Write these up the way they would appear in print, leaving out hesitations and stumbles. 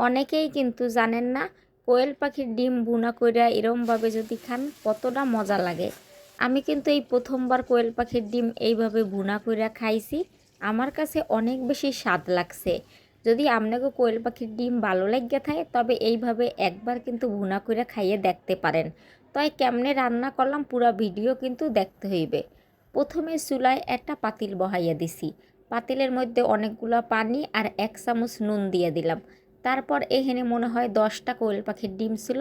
অনেকেই কিন্তু জানেন না কোয়েল পাখির ডিম ভুনা কইরা এরমভাবে যদি খান কতটা মজা লাগে। আমি কিন্তু এই প্রথমবার কোয়েল পাখির ডিম এইভাবে ভুনা কইরা খাইছি। আমার কাছে অনেক বেশি স্বাদ লাগছে। যদি আপনাকে কোয়েল পাখির ডিম ভালো লাগিয়া থাকে তবে এইভাবে একবার কিন্তু ভুনা কইরা খাইয়ে দেখতে পারেন। তাই কেমনে রান্না করলাম পুরো ভিডিও কিন্তু দেখতে হইবে। প্রথমে চুলায় একটা পাতিল বহাইয়া দিছি। পাতিলের মধ্যে অনেকগুলো পানি আর 1 চামচ নুন দিয়ে দিলাম। তারপর এখানে মনে হয় 10টা কোয়েল পাখির ডিম ছিল,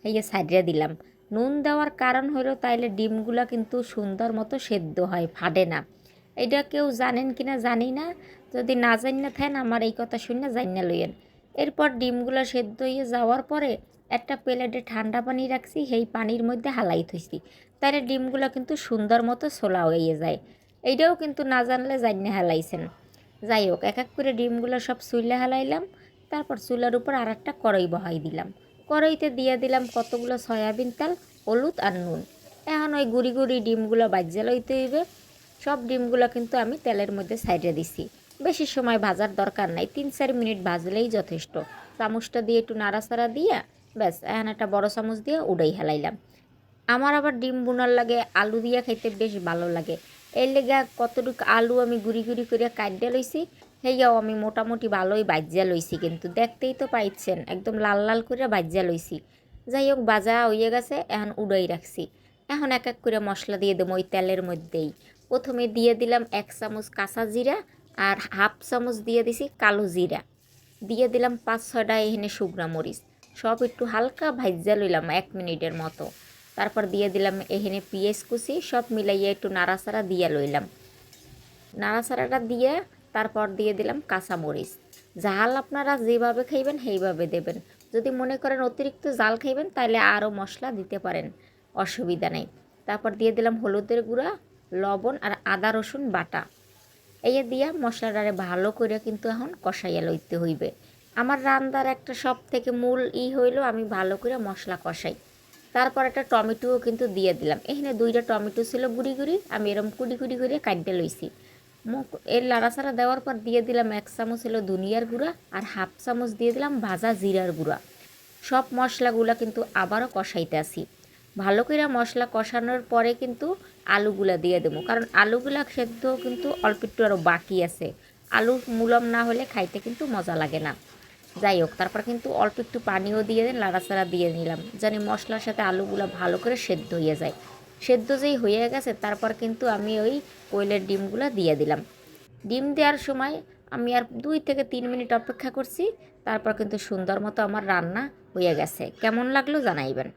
এই সাইডে দিলাম। নুন দেওয়ার কারণ হলো তাইলে ডিমগুলা কিন্তু সুন্দর মতো সেদ্ধ হয়, ফাটে না। এটা কেউ জানেন কিনা জানি না, যদি না জানিনা থাকেন আমার এই কথা শুনে জানিনা লইয়েন। এরপর ডিমগুলো সেদ্ধ হয়ে যাওয়ার পরে একটা প্লেটে ঠান্ডা পানি রাখছি, সেই পানির মধ্যে হালাই থইছি। তাহলে ডিমগুলো কিন্তু সুন্দর মতো ছোলা হয়ে যায়। এইটাও কিন্তু না জানলে জানিনা হালাইছেন। যাই হোক, এক এক করে ডিমগুলো সব চুইলা হালাইলাম। তারপর চুলার উপর আর একটা কড়াই বহাই দিলাম। কড়াইতে দিয়ে দিলাম কতগুলো সয়াবিন তেল, হলুদ আর নুন। এখন ওই গুঁড়ি গুঁড়ি ডিমগুলো ভাজ্যা লইতে হইবে। সব ডিমগুলো কিন্তু আমি তেলের মধ্যে সাইডে দিছি। বেশি সময় ভাজার দরকার নাই, 3-4 মিনিট ভাজলেই যথেষ্ট। চামচটা দিয়ে একটু নাড়াচাড়া দিয়ে ব্যাস এখন একটা বড় চামচ দিয়ে উড়াই হেলাইলাম। আমার আবার ডিম বোনার লাগে আলু দিয়া খাইতে বেশ ভালো লাগে। এর লেগে কতটুকু আলু আমি গুড়ি গুড়ি করে কাটিয়ে লইছি, সেইয়াও আমি মোটামুটি ভালোই ভাজ্যা লইছি, কিন্তু দেখতেই তো পাইছেন একদম লাল লাল করে ভাজ্যা লইছি। যাই হোক, ভাজা হয়ে গেছে, এখন উড়াই রাখছি। এখন এক এক করে মশলা দিয়ে দেবো ওই তেলের মধ্যেই। প্রথমে দিয়ে দিলাম 1 চামচ কাঁচা জিরা আর হাফ চামচ দিয়ে দিছি কালো জিরা। দিয়ে দিলাম 5-6টা এখানে শুকনা মরিচ। সব একটু হালকা ভাজ্যা লইলাম 1 মিনিটের মতো। তারপর দিয়ে দিলাম এখানে পেঁয়াজ কুচি, সব মিলাইয়া একটু নাড়াচাড়া দিয়ে লইলাম। নাড়াচাড়াটা দিয়ে তারপর দিয়ে দিলাম কাঁচা মরিচ। ঝাল আপনারা যেভাবে খাইবেন সেইভাবে দেবেন। যদি মনে করেন অতিরিক্ত ঝাল খাইবেন তাহলে আরও মশলা দিতে পারেন, অসুবিধা নেই। তারপর দিয়ে দিলাম হলুদের গুঁড়া, লবণ আর আদা রসুন বাটা। এই দিয়া মশলাটারে ভালো করে কিন্তু এখন কষাইয়া লইতে হইবে। আমার রান্নার একটা সব থেকে মূল হইল আমি ভালো করে মশলা কষাই। তারপর একটা টমেটোও কিন্তু দিয়ে দিলাম। এখানে 2টা টমেটো ছিল গুড়ি গুড়ি, আমি এরম কুড়ি কুড়ি করে কাটতে লইছি। এর লাড়াচাড়া দেওয়ার পর দিয়ে দিলাম 1 চামচ হলো ধনিয়ার গুঁড়া আর হাফ চামচ দিয়ে দিলাম ভাজা জিরার গুঁড়া। সব মশলাগুলা কিন্তু আবারও কষাইতে আসি। ভালো করে মশলা কষানোর পরে কিন্তু আলুগুলা দিয়ে দেবো, কারণ আলুগুলা সেদ্ধ কিন্তু অল্প একটু আরও বাকি আছে। আলু মুলম না হলে খাইতে কিন্তু মজা লাগে না। যাই হোক, তারপর কিন্তু অল্প একটু পানিও দিয়ে লাড়াচাড়া দিয়ে নিলাম, জানি মশলার সাথে আলুগুলো ভালো করে সেদ্ধ হয়ে যায়। সেদ্ধ যেই হয়ে গেছে তারপর কিন্তু আমি ওই কোয়েলের ডিমগুলো দিয়ে দিলাম। ডিম দেওয়ার সময় আমি আর 2 থেকে 3 মিনিট অপেক্ষা করছি। তারপর কিন্তু সুন্দর মতো আমার রান্না হয়ে গেছে। কেমন লাগলো জানাইবেন।